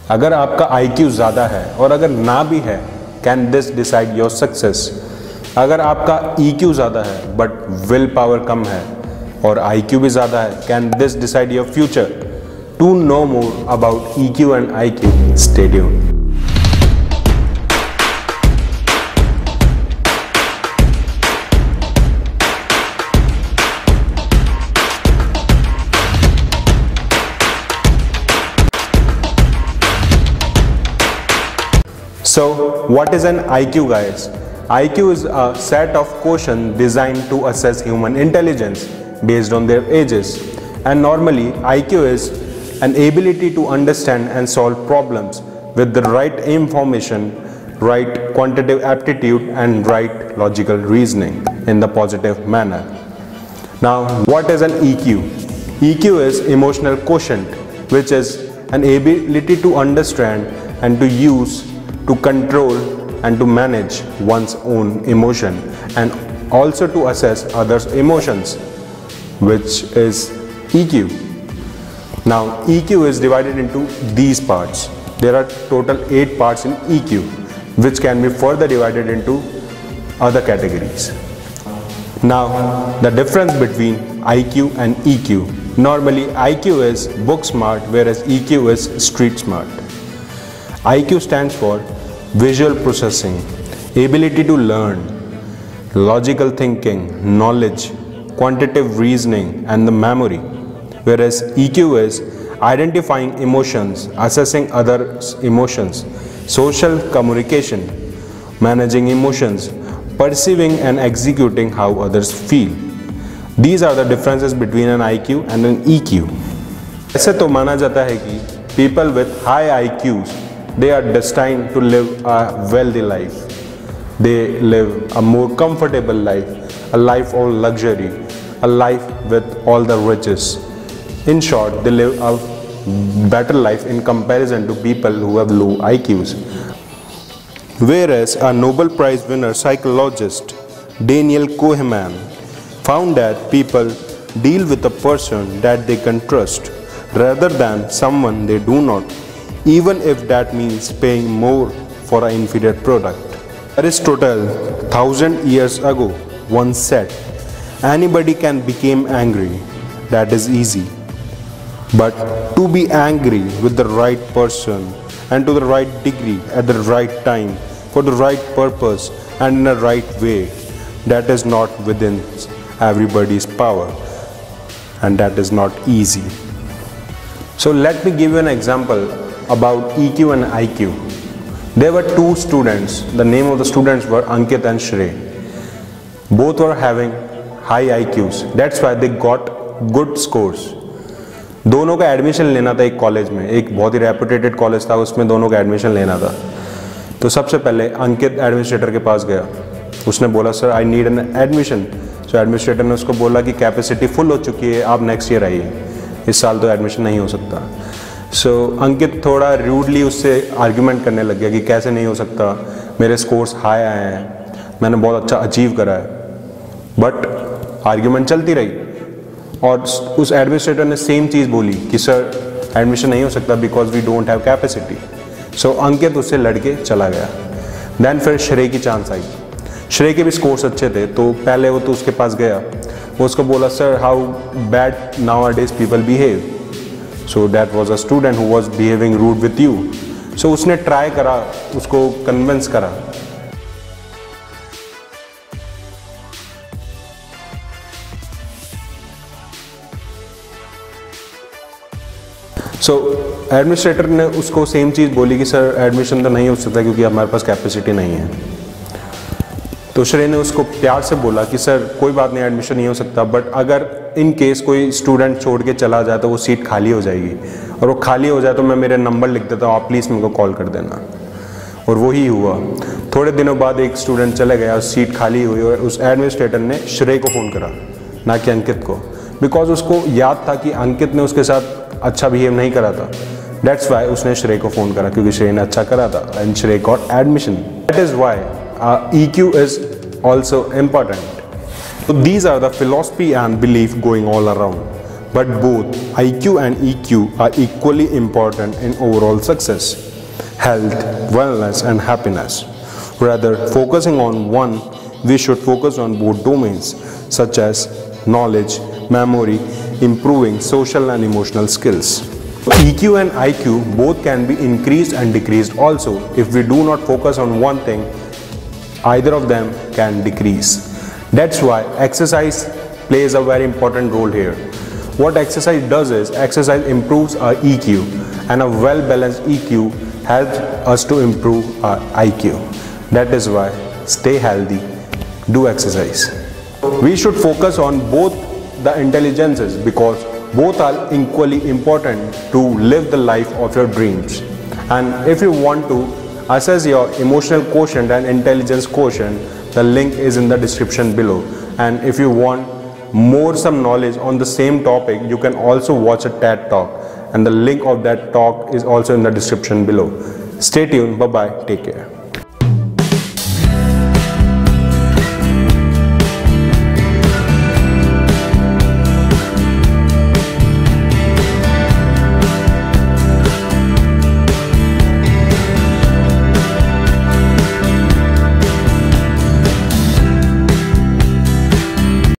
अगर आपका IQ ज़्यादा है और अगर ना भी है, can this decide your success? अगर आपका EQ ज़्यादा है बट विल पावर कम है और IQ भी ज़्यादा है, can this decide your future? To know more about EQ and IQ, stay tuned. So, what is an IQ, guys? IQ is a set of questions designed to assess human intelligence based on their ages. And normally, IQ is an ability to understand and solve problems with the right information, right quantitative aptitude, and right logical reasoning in the positive manner. Now, what is an EQ? EQ is emotional quotient, which is an ability to understand and to use, to control and to manage one's own emotion and also to assess others' emotions, which is EQ. Now EQ is divided into these parts. There are total 8 parts in EQ, which can be further divided into other categories. Now the difference between IQ and EQ. Normally IQ is book smart, whereas EQ is street smart. IQ stands for visual processing, ability to learn, logical thinking, knowledge, quantitative reasoning, and the memory. Whereas EQ is identifying emotions, assessing others' emotions, social communication, managing emotions, perceiving and executing how others feel. These are the differences between an IQ and an EQ. ऐसे तो माना जाता है कि people with high IQs, they are destined to live a wealthy life. They live a more comfortable life, a life of luxury, a life with all the riches. In short, they live a better life in comparison to people who have low IQs. Whereas a Nobel Prize winner psychologist, Daniel Kahneman, found that people deal with a person that they can trust rather than someone they do not, even if that means paying more for an inferior product. Aristotle, 1000 years ago, once said, anybody can become angry, that is easy. But to be angry with the right person and to the right degree at the right time for the right purpose and in a right way, that is not within everybody's power, and that is not easy. So let me give you an example about EQ and IQ. There were 2 students. The name of the students were Ankit and Shrey. Both were having high IQs. That's why they got good scores. दोनों का admission लेना था एक college में, एक बहुत ही reputed college था, उसमें दोनों का एडमिशन लेना था। तो सबसे पहले अंकित एडमिनिस्ट्रेटर के पास गया, उसने बोला sir I need an admission. So administrator ने उसको बोला कि कैपेसिटी फुल हो चुकी है, आप नेक्स्ट ईयर आइए, इस साल तो एडमिशन नहीं हो सकता। सो अंकित थोड़ा रूडली उससे आर्ग्यूमेंट करने लग गया कि कैसे नहीं हो सकता, मेरे स्कोर्स हाई आए हैं, मैंने बहुत अच्छा अचीव करा है। बट आर्ग्यूमेंट चलती रही और उस एडमिनिस्ट्रेटर ने सेम चीज़ बोली कि सर एडमिशन नहीं हो सकता because we don't have capacity. So Ankit उससे लड़के चला गया। देन फिर श्रेय की चांस आई। श्रेय के भी स्कोर्स अच्छे थे, तो पहले वो तो उसके पास गया, वो उसको बोला sir how bad now are days people behave. So that was a student who was behaving rude with you. So उसने ट्राई करा, उसको कन्विंस करा। सो एडमिनिस्ट्रेटर ने उसको सेम चीज़ बोली कि सर एडमिशन तो नहीं हो सकता क्योंकि हमारे पास कैपेसिटी नहीं है। तो श्रेय ने उसको प्यार से बोला कि सर कोई बात नहीं, एडमिशन नहीं हो सकता, बट अगर इन केस कोई स्टूडेंट छोड़ के चला जाए तो वो सीट खाली हो जाएगी, और वो खाली हो जाए तो मैं मेरे नंबर लिख देता हूँ, आप प्लीज़ मेरे को कॉल कर देना। और वही हुआ। थोड़े दिनों बाद एक स्टूडेंट चले गया, सीट खाली हुई और उस एडमिनिस्ट्रेटर ने श्रेय को फ़ोन करा, ना कि अंकित को, बिकॉज उसको याद था कि अंकित ने उसके साथ अच्छा बिहेव नहीं करा था। दैट्स वाई उसने श्रेय को फ़ोन करा, क्योंकि श्रेय ने अच्छा करा था एंड श्रेय got admission. That is why EQ is also important. So these are the philosophy and belief going all around. but both IQ and EQ are equally important in overall success, health, wellness, and happiness. Rather focusing on one, we should focus on both domains such as knowledge, memory, improving social and emotional skills. EQ and IQ both can be increased and decreased also. If we do not focus on one thing, either of them can decrease. That's why exercise plays a very important role here. What exercise does is, exercise improves our EQ, and a well-balanced EQ helps us to improve our IQ. That is why stay healthy, do exercise. We should focus on both the intelligences because both are equally important to live the life of your dreams. And if you want to assess your emotional quotient and intelligence quotient, the link is in the description below. And if you want some knowledge on the same topic, you can also watch a TED Talk, and the link of that talk is also in the description below. Stay tuned. Bye bye. Take care.